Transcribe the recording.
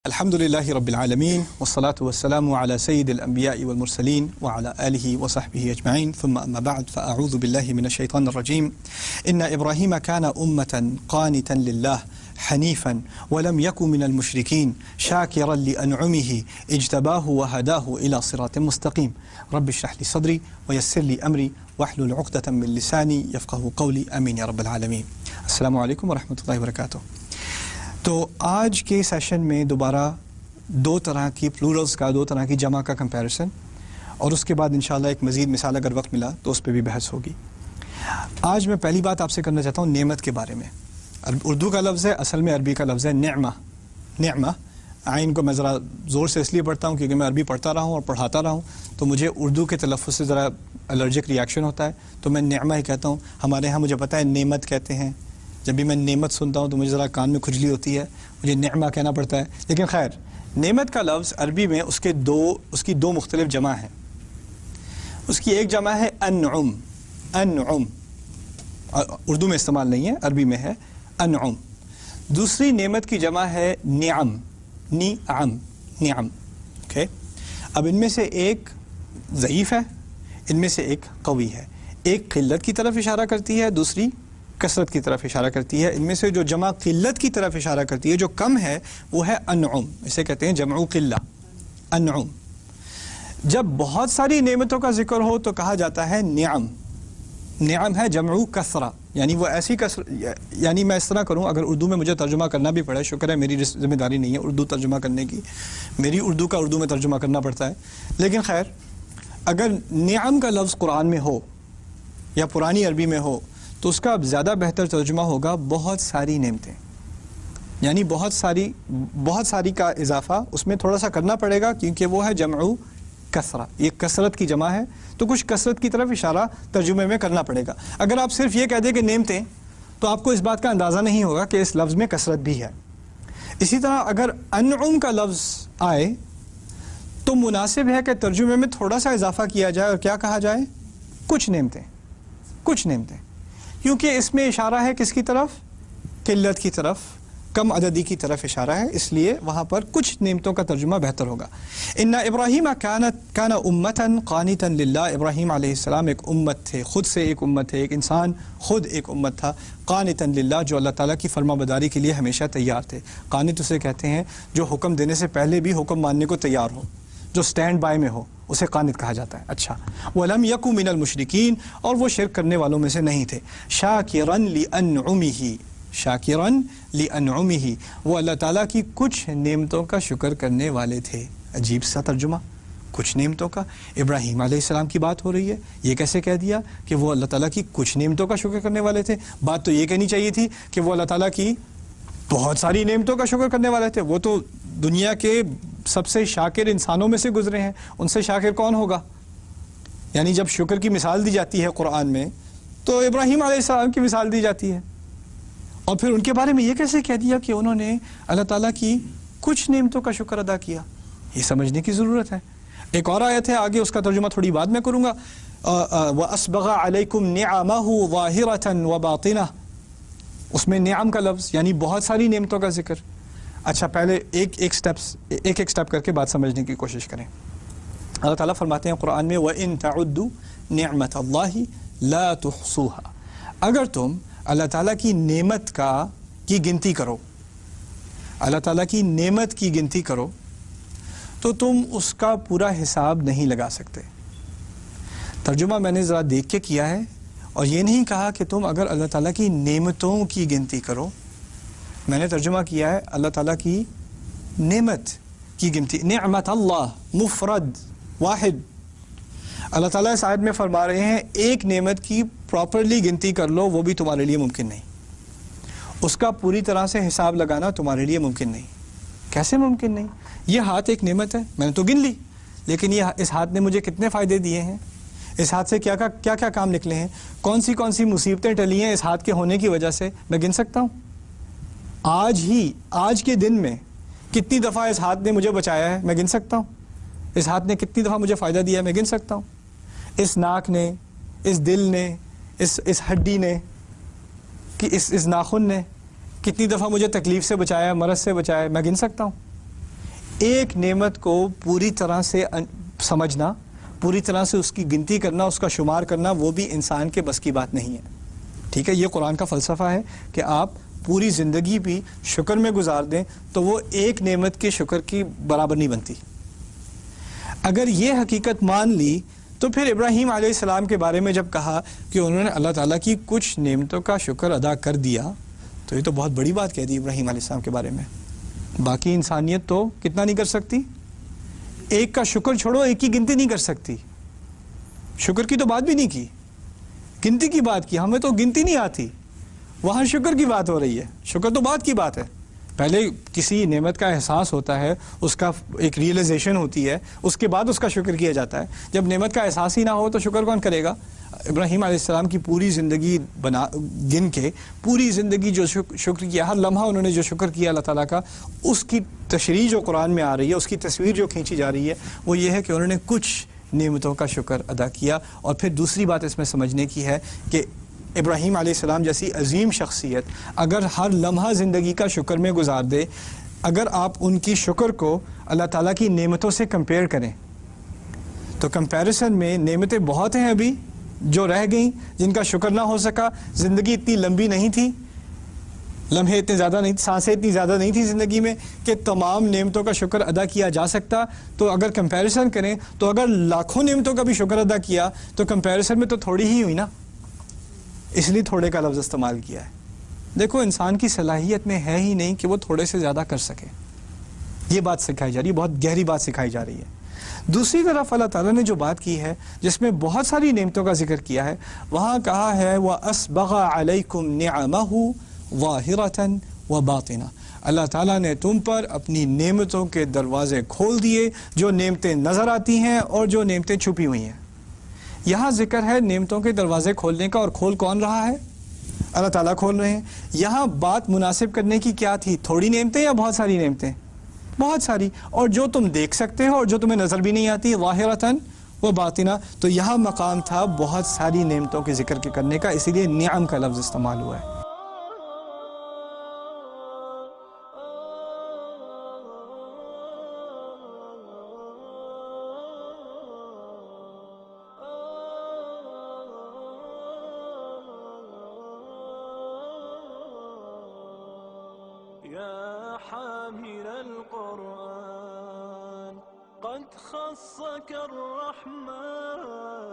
الحمدللہ رب العالمین والصلاة والسلام على سید الانبیاء والمرسلین وعلى آلہ وصحبہ اجمعین ثم اما بعد فاعوذ باللہ من الشیطان الرجیم ان ابراہیم کان امتا قانتا للہ حنیفا ولم یک من المشرکین شاکرا لانعمہ اجتباہ وہداہ الى صراط مستقیم رب اشرح لی صدری ویسر لی امری واحلل عقدۃ من لسانی یفقہوا قولی آمین یا رب العالمین۔ السلام علیکم ورحمۃ اللہ وبرکاتہ۔ تو آج کے سیشن میں دوبارہ دو طرح کی پلورلز کا، دو طرح کی جمع کا کمپیریسن، اور اس کے بعد انشاءاللہ ایک مزید مثال اگر وقت ملا تو اس پہ بھی بحث ہوگی۔ آج میں پہلی بات آپ سے کرنا چاہتا ہوں نعمت کے بارے میں۔ اردو کا لفظ ہے، اصل میں عربی کا لفظ ہے نعمہ۔ نعمہ عین کو میں ذرا زور سے اس لیے پڑھتا ہوں کیونکہ میں عربی پڑھتا رہا ہوں اور پڑھاتا رہا ہوں، تو مجھے اردو کے تلفظ سے ذرا الرجک ریاکشن ہوتا ہے، تو میں نعمہ ہی کہتا ہوں۔ ہمارے ہاں مجھے پتہ ہے نعمت کہتے ہیں، جب بھی میں نعمت سنتا ہوں تو مجھے ذرا کان میں کھجلی ہوتی ہے، مجھے نعمہ کہنا پڑتا ہے۔ لیکن خیر، نعمت کا لفظ عربی میں اس کی دو مختلف جمع ہیں۔ اس کی ایک جمع ہے انعم، انعم، اردو میں استعمال نہیں ہے، عربی میں ہے انعم۔ دوسری نعمت کی جمع ہے نعم، نعم، نعم۔ اوکے، اب ان میں سے ایک ضعیف ہے، ان میں سے ایک قوی ہے۔ ایک قلت کی طرف اشارہ کرتی ہے، دوسری کثرت کی طرف اشارہ کرتی ہے۔ ان میں سے جو جمع قلت کی طرف اشارہ کرتی ہے، جو کم ہے، وہ ہے انعم، اسے کہتے ہیں جمع قلہ، انعم۔ جب بہت ساری نعمتوں کا ذکر ہو تو کہا جاتا ہے نعم۔ نعم ہے جمع کثرہ، یعنی وہ ایسی کثرت، یعنی میں اس طرح کروں، اگر اردو میں مجھے ترجمہ کرنا بھی پڑے، شکر ہے میری ذمہ داری نہیں ہے اردو ترجمہ کرنے کی، میری اردو کا اردو میں ترجمہ کرنا پڑتا ہے، لیکن خیر، اگر نعم کا لفظ قرآن میں ہو یا پرانی عربی میں ہو تو اس کا زیادہ بہتر ترجمہ ہوگا بہت ساری نعمتیں، یعنی بہت ساری کا اضافہ اس میں تھوڑا سا کرنا پڑے گا کیونکہ وہ ہے جمع کثرہ، یہ کثرت کی جمع ہے، تو کچھ کثرت کی طرف اشارہ ترجمے میں کرنا پڑے گا۔ اگر آپ صرف یہ کہہ دیں کہ نعمتیں، تو آپ کو اس بات کا اندازہ نہیں ہوگا کہ اس لفظ میں کثرت بھی ہے۔ اسی طرح اگر انعم کا لفظ آئے تو مناسب ہے کہ ترجمے میں تھوڑا سا اضافہ کیا جائے اور کیا کہا جائے؟ کچھ نعمتیں، کچھ نعمتیں، کیونکہ اس میں اشارہ ہے کس کی طرف؟ قلت کی طرف، کم عددی کی طرف اشارہ ہے، اس لیے وہاں پر کچھ نعمتوں کا ترجمہ بہتر ہوگا۔ ان ابراہیم کان امتا قانتا للہ، ابراہیم علیہ السلام ایک امت تھے، خود سے ایک امت تھے، ایک انسان خود ایک امت تھا، قانتا للہ، جو اللہ تعالیٰ کی فرما برداری کے لیے ہمیشہ تیار تھے۔ قانت اسے کہتے ہیں جو حکم دینے سے پہلے بھی حکم ماننے کو تیار ہو، جو سٹینڈ بائی میں ہو، اسے قانت کہا جاتا ہے۔ اچھا، وَلَمْ يَكُ مِنَ الْمُشْرِكِينَ، اور وہ شرک کرنے والوں میں سے نہیں تھے۔ شَاكِرًا لِأَنْعُمِهِ، شَاكِرًا لِأَنْعُمِهِ، وہ اللہ تعالیٰ کی کچھ نعمتوں کا شکر کرنے والے تھے۔ عجیب سا ترجمہ، کچھ نعمتوں کا۔ ابراہیم علیہ السلام کی بات ہو رہی ہے، یہ کیسے کہہ دیا کہ وہ اللہ تعالیٰ کی کچھ نعمتوں کا شکر کرنے والے تھے؟ بات تو یہ کہنی چاہیے تھی کہ وہ اللہ تعالیٰ کی بہت ساری نعمتوں کا شکر کرنے والے تھے۔ وہ تو دنیا کے سب سے شاکر انسانوں میں سے گزرے ہیں، ان سے شاکر کون ہوگا؟ یعنی جب شکر کی مثال دی جاتی ہے قرآن میں تو ابراہیم علیہ السلام کی مثال دی جاتی ہے، اور پھر ان کے بارے میں یہ کیسے کہہ دیا کہ انہوں نے اللہ تعالیٰ کی کچھ نعمتوں کا شکر ادا کیا؟ یہ سمجھنے کی ضرورت ہے۔ ایک اور آیت ہے آگے، اس کا ترجمہ تھوڑی بعد میں کروں گا۔ وَأَسْبَغَ عَلَيْكُمْ نِعَمَهُ ظَاهِرَةً وَبَاطِنَةً، اس میں نعم کا لفظ یعنی بہت ساری نعمتوں کا ذکر۔ اچھا، پہلے ایک سٹیپ کر کے بات سمجھنے کی کوشش کریں۔ اللہ تعالیٰ فرماتے ہیں قرآن میں وَإِن تَعُدُّوا نِعْمَةَ اللَّهِ لَا تُحْصُوهَا، اگر تم اللہ تعالیٰ کی نعمت کی گنتی کرو، اللہ تعالیٰ کی نعمت کی گنتی کرو تو تم اس کا پورا حساب نہیں لگا سکتے۔ ترجمہ میں نے ذرا دیکھ کے کیا ہے، اور یہ نہیں کہا کہ تم اگر اللہ تعالیٰ کی نعمتوں کی گنتی کرو، میں نے ترجمہ کیا ہے اللہ تعالیٰ کی نعمت کی گنتی، نعمت اللہ، مفرد، واحد۔ اللہ تعالیٰ اس آیت میں فرما رہے ہیں ایک نعمت کی پراپرلی گنتی کر لو، وہ بھی تمہارے لیے ممکن نہیں، اس کا پوری طرح سے حساب لگانا تمہارے لیے ممکن نہیں۔ کیسے ممکن نہیں؟ یہ ہاتھ ایک نعمت ہے، میں نے تو گن لی، لیکن اس ہاتھ نے مجھے کتنے فائدے دیے ہیں، اس ہاتھ سے کیا کیا کام نکلے ہیں، کون سی مصیبتیں ٹلی ہیں اس ہاتھ کے ہونے کی وجہ سے، میں گن سکتا ہوں۔ آج کے دن میں کتنی دفعہ اس ہاتھ نے مجھے بچایا ہے، میں گن سکتا ہوں۔ اس ہاتھ نے کتنی دفعہ مجھے فائدہ دیا ہے، میں گن سکتا ہوں۔ اس ناک نے، اس دل نے، اس ہڈی نے، اس ناخن نے کتنی دفعہ مجھے تکلیف سے بچایا، مرض سے بچایا، میں گن سکتا ہوں۔ ایک نعمت کو پوری طرح سے سمجھنا، پوری طرح سے اس کی گنتی کرنا، اس کا شمار کرنا، وہ بھی انسان کے بس کی بات نہیں ہے. ٹھیک ہے، یہ قرآن کا فلسفہ ہے کہ آپ پوری زندگی بھی شکر میں گزار دیں تو وہ ایک نعمت کے شکر کی برابر نہیں بنتی. اگر یہ حقیقت مان لی تو پھر ابراہیم علیہ السلام کے بارے میں جب کہا کہ انہوں نے اللہ تعالیٰ کی کچھ نعمتوں کا شکر ادا کر دیا، تو یہ تو بہت بڑی بات کہہ دی ابراہیم علیہ السلام کے بارے میں. باقی انسانیت تو کتنا نہیں کر سکتی، ایک کا شکر چھوڑو، ایک کی گنتی نہیں کر سکتی. شکر کی تو بات بھی نہیں کی، گنتی کی بات کی. ہمیں تو گنتی نہیں آتی، وہاں شکر کی بات ہو رہی ہے. شکر تو بات کی بات ہے. پہلے کسی نعمت کا احساس ہوتا ہے، اس کا ایک ریئلائزیشن ہوتی ہے، اس کے بعد اس کا شکر کیا جاتا ہے. جب نعمت کا احساس ہی نہ ہو تو شکر کون کرے گا؟ ابراہیم علیہ السلام کی پوری زندگی گن کے، پوری زندگی جو شکر کیا، ہر لمحہ انہوں نے جو شکر کیا اللہ تعالیٰ کا، اس کی تشریح جو قرآن میں آ رہی ہے، اس کی تصویر جو کھینچی جا رہی ہے، وہ یہ ہے کہ انہوں نے کچھ نعمتوں کا شکر ادا کیا. اور پھر دوسری بات اس میں سمجھنے کی ہے کہ ابراہیم علیہ السلام جیسی عظیم شخصیت اگر ہر لمحہ زندگی کا شکر میں گزار دے، اگر آپ ان کی شکر کو اللہ تعالیٰ کی نعمتوں سے کمپیئر کریں تو کمپیریسن میں نعمتیں بہت ہیں ابھی جو رہ گئیں، جن کا شکر نہ ہو سکا. زندگی اتنی لمبی نہیں تھی، لمحے اتنے زیادہ نہیں، سانسیں اتنی زیادہ نہیں تھی زندگی میں کہ تمام نعمتوں کا شکر ادا کیا جا سکتا. تو اگر کمپیریسن کریں تو اگر لاکھوں نعمتوں کا بھی شکر ادا کیا تو کمپیریسن میں تو تھوڑی ہی ہوئی نا، اس لیے تھوڑے کا لفظ استعمال کیا ہے. دیکھو انسان کی صلاحیت میں ہے ہی نہیں کہ وہ تھوڑے سے زیادہ کر سکے. یہ بات سکھائی جا رہی ہے، بہت گہری بات سکھائی جا رہی ہے. دوسری طرف اللہ تعالیٰ نے جو بات کی ہے جس میں بہت ساری نعمتوں کا ذکر کیا ہے، وہاں کہا ہے وَأَسْبَغَ عَلَيْكُمْ نِعَمَهُ ظَاهِرَةً وَبَاطِنَةً. اللہ تعالیٰ نے تم پر اپنی نعمتوں کے دروازے کھول دیے، جو نعمتیں نظر آتی ہیں اور جو نعمتیں چھپی ہوئی ہیں. یہاں ذکر ہے نعمتوں کے دروازے کھولنے کا، اور کھول کون رہا ہے؟ اللہ تعالیٰ کھول رہے ہیں. یہاں بات مناسب کرنے کی کیا تھی؟ تھوڑی نعمتیں یا بہت ساری نعمتیں؟ بہت ساری، اور جو تم دیکھ سکتے ہو اور جو تمہیں نظر بھی نہیں آتی، ظاہرتاً و باطنہ. تو یہاں مقام تھا بہت ساری نعمتوں کے ذکر کے کرنے کا، اسی لیے نعم کا لفظ استعمال ہوا ہے. يا حامل القرآن قد خصك الرحمن